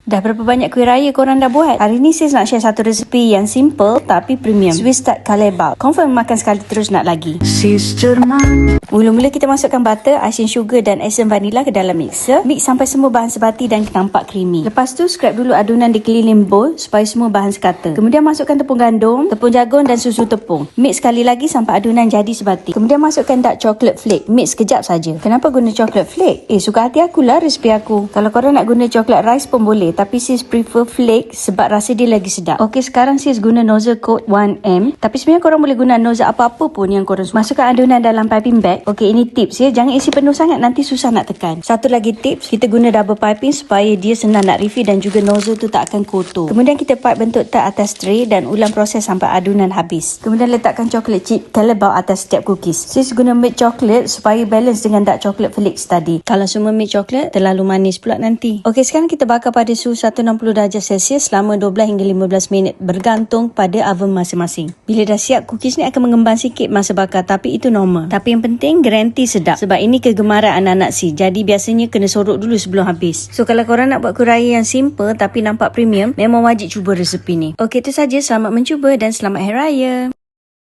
Dah berapa banyak kuih raya korang dah buat? Hari ni sis nak share satu resepi yang simple tapi premium. Swiss tart Kalebau. Confirm makan sekali terus nak lagi. Mula-mula kita masukkan butter, icing sugar dan esen vanilla ke dalam mixer. Mix sampai semua bahan sebati dan nampak creamy. Lepas tu scrap dulu adunan di keliling bowl supaya semua bahan sekata. Kemudian masukkan tepung gandum, tepung jagung dan susu tepung. Mix sekali lagi sampai adunan jadi sebati. Kemudian masukkan dark chocolate flake. Mix sekejap saja. Kenapa guna chocolate flake? Suka hati akulah resipi aku. Kalau korang nak guna chocolate rice pun boleh, tapi sis prefer flake sebab rasa dia lagi sedap. Okey, sekarang sis guna nozzle coat 1M. Tapi sebenarnya korang boleh guna nozzle apa-apa pun yang korang suka. Masukkan adunan dalam piping bag. Okey, ini tips ya. Jangan isi penuh sangat, nanti susah nak tekan. Satu lagi tips, kita guna double piping supaya dia senang nak refill dan juga nozzle tu tak akan kotor. Kemudian kita pipe bentuk tart atas tray dan ulang proses sampai adunan habis. Kemudian letakkan chocolate chip Kalebau atas setiap cookies. Sis guna milk chocolate supaya balance dengan dark chocolate flakes tadi. Kalau semua milk chocolate terlalu manis pula nanti. Okey, sekarang kita bakar pada suhu 160 darjah Celsius selama 12 hingga 15 minit bergantung pada oven masing-masing. Bila dah siap, cookies ni akan mengembang sikit masa bakar, tapi itu normal. Tapi yang penting garanti sedap sebab ini kegemaran anak-anak si. Jadi biasanya kena sorok dulu sebelum habis. So kalau korang nak buat kuih raya yang simple tapi nampak premium, memang wajib cuba resepi ni. Okey, itu saja. Selamat mencuba dan selamat Hari Raya.